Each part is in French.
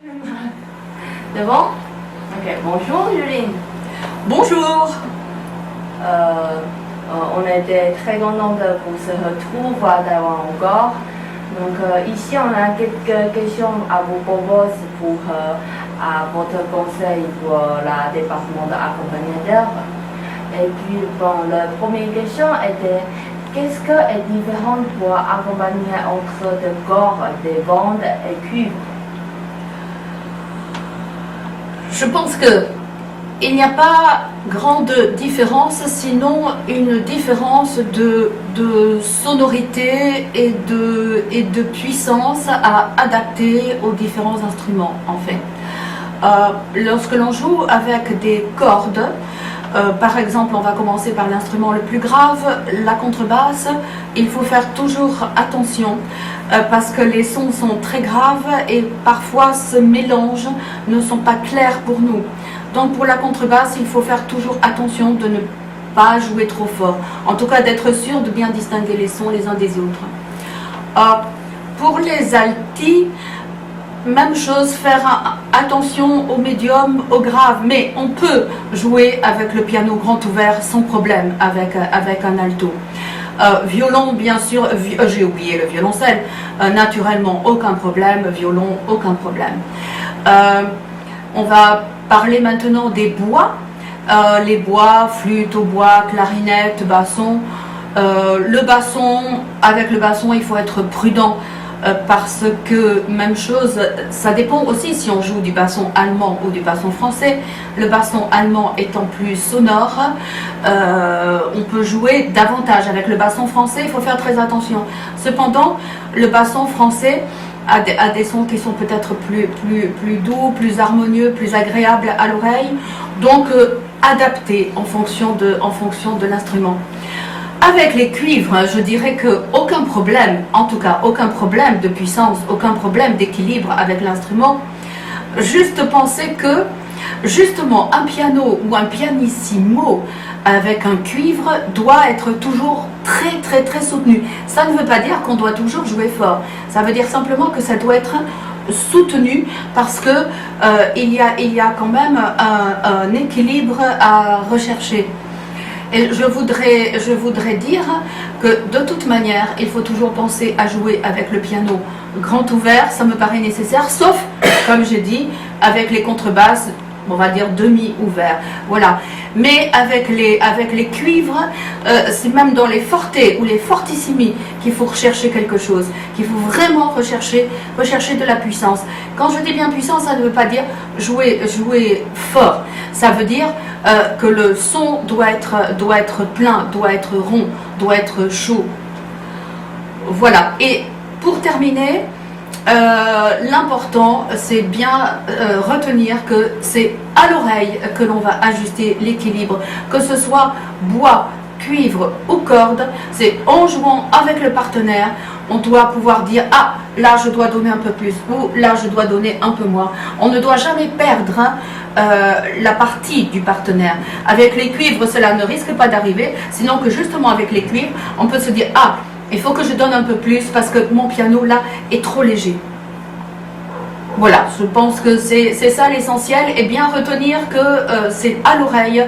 C'est bon? Ok, bonjour Juline. Bonjour. On était très contents de vous se retrouver à Taïwan encore. Donc ici on a quelques questions à vous proposer pour à votre conseil pour le département d'accompagnateur. Et puis bon, la première question était qu'est-ce que est différent pour accompagner entre des corps, des bandes et cuivres? Je pense que il n'y a pas grande différence, sinon une différence de sonorité et de puissance à adapter aux différents instruments en fait. Lorsque l'on joue avec des cordes, par exemple, on va commencer par l'instrument le plus grave, la contrebasse. Il faut faire toujours attention parce que les sons sont très graves et parfois ce mélange ne sont pas clairs pour nous. Donc pour la contrebasse, il faut faire toujours attention de ne pas jouer trop fort. En tout cas, d'être sûr de bien distinguer les sons les uns des autres. Pour les altis, même chose, faire attention au médium, au grave, mais on peut jouer avec le piano grand ouvert sans problème avec un alto. Violon, bien sûr, j'ai oublié le violoncelle, naturellement aucun problème, violon, aucun problème. On va parler maintenant des bois, les bois, flûte au bois, clarinette, basson. Avec le basson, il faut être prudent. Parce que, même chose, ça dépend aussi si on joue du basson allemand ou du basson français. Le basson allemand étant plus sonore, on peut jouer davantage. Avec le basson français, il faut faire très attention. Cependant, le basson français a des sons qui sont peut-être plus doux, plus harmonieux, plus agréables à l'oreille. Donc, adapté en fonction de l'instrument. Avec les cuivres, je dirais qu'aucun problème, en tout cas aucun problème de puissance, aucun problème d'équilibre avec l'instrument. Juste penser que justement un piano ou un pianissimo avec un cuivre doit être toujours très soutenu. Ça ne veut pas dire qu'on doit toujours jouer fort. Ça veut dire simplement que ça doit être soutenu parce que il y a quand même un équilibre à rechercher. Et je voudrais dire que de toute manière, il faut toujours penser à jouer avec le piano grand ouvert, ça me paraît nécessaire, sauf, comme j'ai dit, avec les contrebasses, on va dire demi-ouvert. Voilà. Mais avec les cuivres, c'est même dans les fortés ou les fortissimi qu'il faut rechercher quelque chose, qu'il faut vraiment rechercher de la puissance. Quand je dis bien puissance, ça ne veut pas dire jouer fort. Ça veut dire que le son doit être plein, doit être rond, doit être chaud. Voilà. Et pour terminer, l'important c'est bien retenir que c'est à l'oreille que l'on va ajuster l'équilibre, que ce soit bois, cuivre ou corde. C'est en jouant avec le partenaire, on doit pouvoir dire ah là je dois donner un peu plus ou là je dois donner un peu moins. On ne doit jamais perdre la partie du partenaire. Avec les cuivres cela ne risque pas d'arriver, sinon que justement avec les cuivres on peut se dire ah il faut que je donne un peu plus parce que mon piano là est trop léger. Voilà, je pense que c'est ça l'essentiel et bien retenir que c'est à l'oreille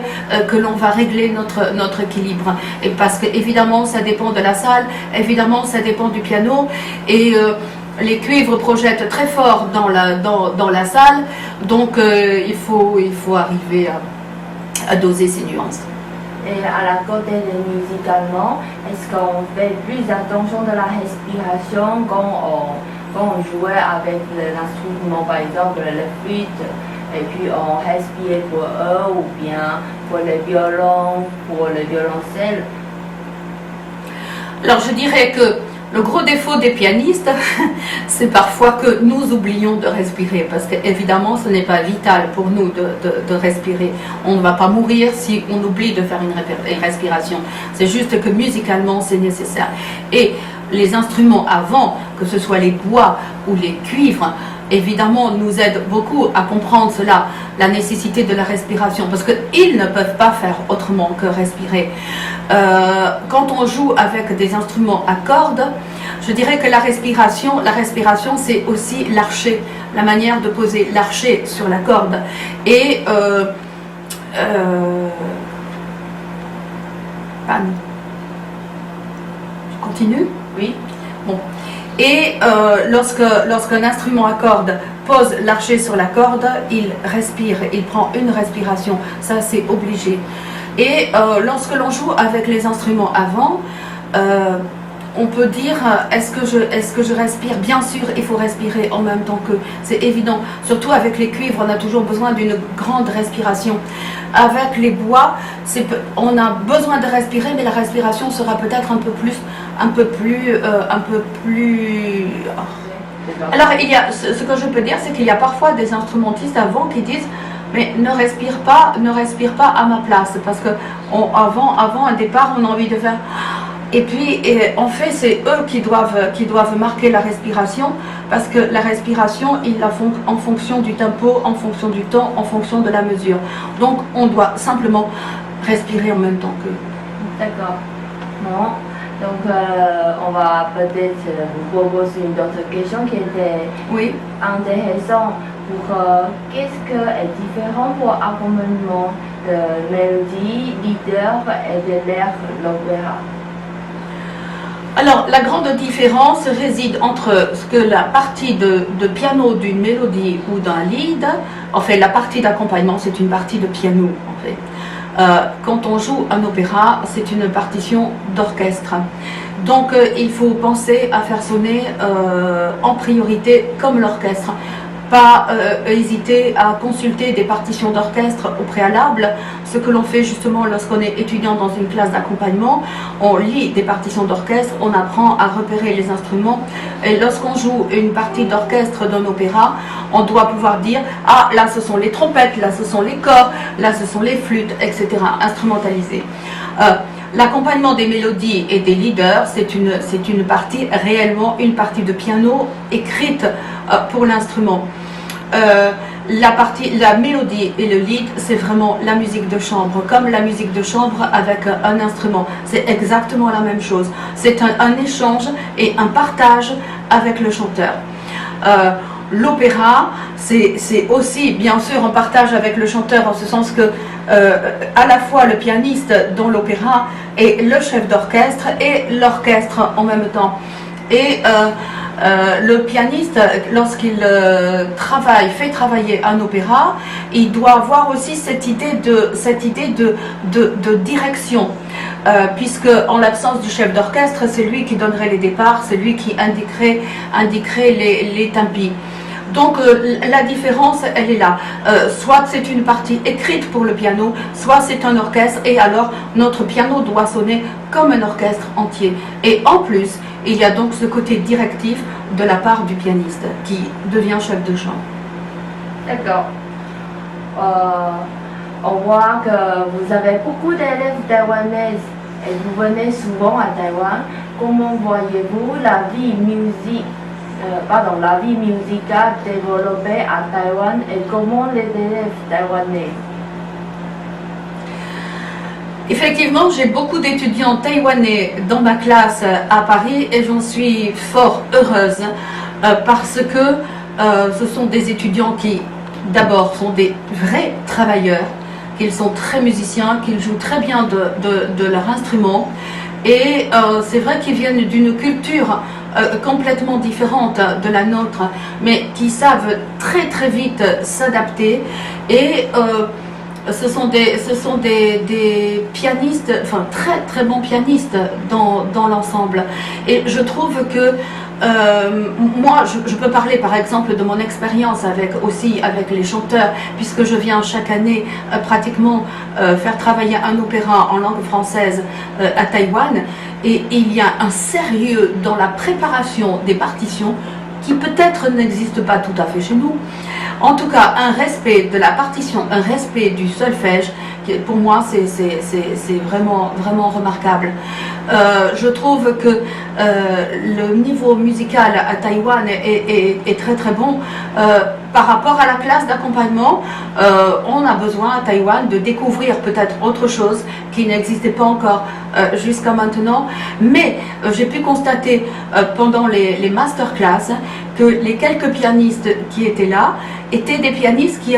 que l'on va régler notre équilibre. Et parce que évidemment ça dépend de la salle, évidemment ça dépend du piano et les cuivres projettent très fort dans la salle, donc il faut arriver à doser ces nuances. Et à la côté de musicalement, est-ce qu'on fait plus attention de la respiration quand on jouait avec l'instrument, par exemple le flûte, et puis on respirait pour eux ou bien pour le violon, pour le violoncelle? Alors je dirais que le gros défaut des pianistes, c'est parfois que nous oublions de respirer, parce qu'évidemment ce n'est pas vital pour nous de respirer. On ne va pas mourir si on oublie de faire une respiration. C'est juste que musicalement c'est nécessaire. Et les instruments avant, que ce soit les bois ou les cuivres, évidemment nous aident beaucoup à comprendre cela, la nécessité de la respiration, parce qu'ils ne peuvent pas faire autrement que respirer. Quand on joue avec des instruments à cordes, Je dirais que la respiration c'est aussi l'archet, la manière de poser l'archet sur la corde. Et je continue? Oui. Bon. Et lorsqu'un instrument à corde pose l'archet sur la corde, il respire, il prend une respiration, ça c'est obligé. Et lorsque l'on joue avec les instruments à vent, on peut dire, est-ce que je respire? Bien sûr, il faut respirer en même temps que, c'est évident. Plus avec les cuivres, on a toujours besoin d'une grande respiration. Avec les bois, on a besoin de respirer, mais la respiration sera peut-être un peu plus. Alors, ce que je peux dire, c'est qu'il y a parfois des instrumentistes à vent qui disent, mais ne respire pas à ma place, parce que avant un départ, on a envie de faire. Et puis, en fait, c'est eux qui doivent marquer la respiration, parce que la respiration, ils la font en fonction du tempo, en fonction du temps, en fonction de la mesure. Donc, on doit simplement respirer en même temps que. D'accord. Bon. Donc, on va peut-être vous proposer une autre question qui était intéressante pour qu'est-ce que est différent pour accompagnement de mélodie, leader et de l'air l'opéra. Alors, la grande différence réside entre ce que la partie de piano d'une mélodie ou d'un lead, en fait, la partie d'accompagnement, c'est une partie de piano, en fait. Quand on joue un opéra, c'est une partition d'orchestre. Donc, il faut penser à faire sonner en priorité comme l'orchestre. Pas hésiter à consulter des partitions d'orchestre au préalable, ce que l'on fait justement lorsqu'on est étudiant dans une classe d'accompagnement. On lit des partitions d'orchestre, on apprend à repérer les instruments, et lorsqu'on joue une partie d'orchestre d'un opéra, on doit pouvoir dire « Ah, là ce sont les trompettes, là ce sont les corps, là ce sont les flûtes, etc. » instrumentalisées. L'accompagnement des mélodies et des leaders, c'est une partie réellement, une partie de piano écrite pour l'instrument. La mélodie et le lead, c'est vraiment la musique de chambre, comme la musique de chambre avec un instrument. C'est exactement la même chose. C'est un échange et un partage avec le chanteur. L'opéra, c'est aussi bien sûr un partage avec le chanteur, en ce sens que à la fois le pianiste dans l'opéra est le chef d'orchestre et l'orchestre en même temps. Et le pianiste, lorsqu'il fait travailler un opéra, il doit avoir aussi cette idée de direction, puisque en l'absence du chef d'orchestre, c'est lui qui donnerait les départs, c'est lui qui indiquerait les tempi. Donc la différence, elle est là. Soit c'est une partie écrite pour le piano, soit c'est un orchestre, et alors notre piano doit sonner comme un orchestre entier. Et en plus, il y a donc ce côté directif de la part du pianiste qui devient chef de chant. D'accord. On voit que vous avez beaucoup d'élèves taïwanaises et vous venez souvent à Taïwan. Comment voyez-vous la vie musicale développée à Taïwan et comment les élèves taïwanais? Effectivement, j'ai beaucoup d'étudiants taïwanais dans ma classe à Paris et j'en suis fort heureuse parce que ce sont des étudiants qui, d'abord, sont des vrais travailleurs, qu'ils sont très musiciens, qu'ils jouent très bien de leur instrument et c'est vrai qu'ils viennent d'une culture complètement différente de la nôtre, mais qui savent très très vite s'adapter et ce sont des pianistes, enfin très très bons pianistes dans l'ensemble. Et je trouve que moi, je peux parler par exemple de mon expérience avec les chanteurs, puisque je viens chaque année pratiquement faire travailler un opéra en langue française à Taïwan, et il y a un sérieux dans la préparation des partitions qui peut-être n'existe pas tout à fait chez nous. En tout cas, un respect de la partition, un respect du solfège, pour moi, c'est vraiment, vraiment remarquable. Je trouve que le niveau musical à Taïwan est très très bon par rapport à la classe d'accompagnement, on a besoin à Taïwan de découvrir peut-être autre chose qui n'existait pas encore jusqu'à maintenant. Mais j'ai pu constater pendant les masterclass que les quelques pianistes qui étaient là étaient des pianistes qui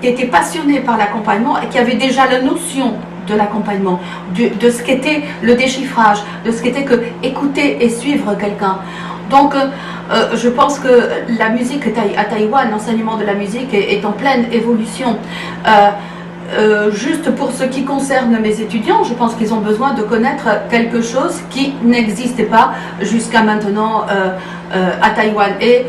étaient passionnés par l'accompagnement et qui avaient déjà la notion de l'accompagnement, de ce qu'était le déchiffrage, de ce qu'était que écouter et suivre quelqu'un. Donc, je pense que la musique à Taïwan, l'enseignement de la musique est en pleine évolution. Juste pour ce qui concerne mes étudiants, je pense qu'ils ont besoin de connaître quelque chose qui n'existait pas jusqu'à maintenant à Taïwan. Et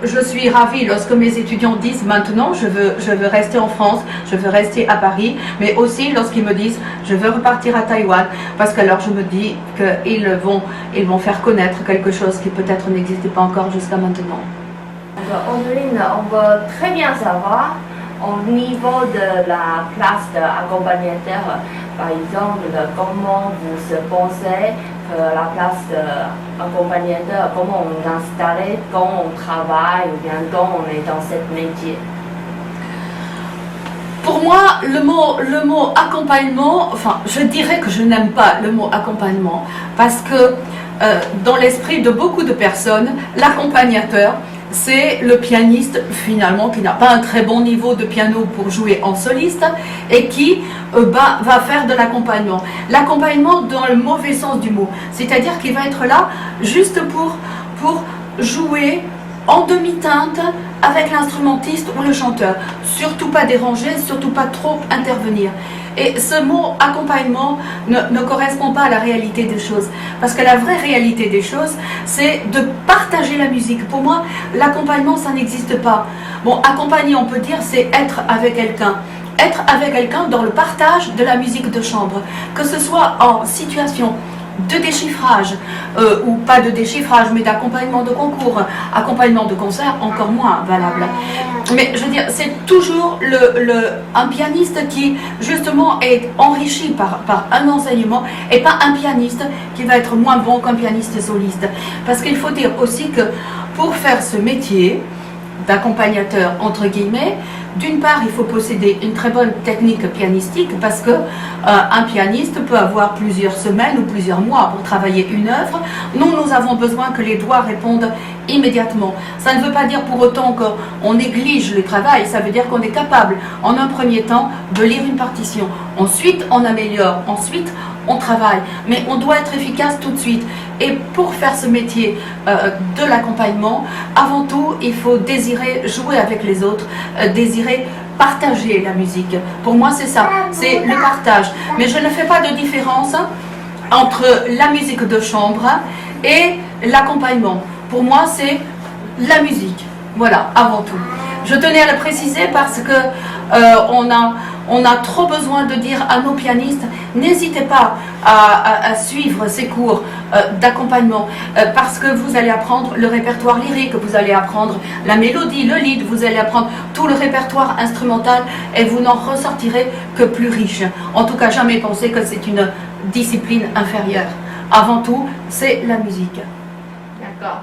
je suis ravie lorsque mes étudiants disent maintenant je veux rester en France, je veux rester à Paris, mais aussi lorsqu'ils me disent je veux repartir à Taïwan, parce qu'alors je me dis qu'ils vont faire connaître quelque chose qui peut-être n'existait pas encore jusqu'à maintenant. Angeline, on veut très bien savoir au niveau de la classe d'accompagnateur, par exemple, comment vous pensez que la classe d'accompagnateur, comment on installe, quand on travaille ou bien quand on est dans ce métier? Pour moi, le mot accompagnement, enfin, je dirais que je n'aime pas le mot accompagnement parce que dans l'esprit de beaucoup de personnes, l'accompagnateur, c'est le pianiste finalement qui n'a pas un très bon niveau de piano pour jouer en soliste et qui va faire de l'accompagnement. L'accompagnement dans le mauvais sens du mot, c'est-à-dire qu'il va être là juste pour jouer en demi-teinte avec l'instrumentiste ou le chanteur. Surtout pas déranger, surtout pas trop intervenir. Et ce mot accompagnement ne correspond pas à la réalité des choses. Parce que la vraie réalité des choses, c'est de partager la musique. Pour moi, l'accompagnement, ça n'existe pas. Bon, accompagner, on peut dire, c'est être avec quelqu'un. Être avec quelqu'un dans le partage de la musique de chambre. Que ce soit en situation de déchiffrage, ou pas de déchiffrage, mais d'accompagnement de concours, accompagnement de concert, encore moins valable. Mais je veux dire, c'est toujours un pianiste qui justement est enrichi par un enseignement et pas un pianiste qui va être moins bon qu'un pianiste soliste. Parce qu'il faut dire aussi que pour faire ce métier d'accompagnateur entre guillemets, d'une part il faut posséder une très bonne technique pianistique parce que un pianiste peut avoir plusieurs semaines ou plusieurs mois pour travailler une œuvre. Nous avons besoin que les doigts répondent immédiatement. Ça ne veut pas dire pour autant qu'on néglige le travail, ça veut dire qu'on est capable en un premier temps de lire une partition, ensuite on améliore, ensuite on travaille, mais on doit être efficace tout de suite. Et pour faire ce métier de l'accompagnement, avant tout, il faut désirer jouer avec les autres, désirer partager la musique. Pour moi, c'est ça, c'est le partage. Mais je ne fais pas de différence entre la musique de chambre et l'accompagnement. Pour moi, c'est la musique. Voilà, avant tout. Je tenais à le préciser parce que on a trop besoin de dire à nos pianistes, n'hésitez pas à suivre ces cours d'accompagnement parce que vous allez apprendre le répertoire lyrique, vous allez apprendre la mélodie, le lead, vous allez apprendre tout le répertoire instrumental et vous n'en ressortirez que plus riche. En tout cas, jamais penser que c'est une discipline inférieure. Avant tout, c'est la musique. D'accord.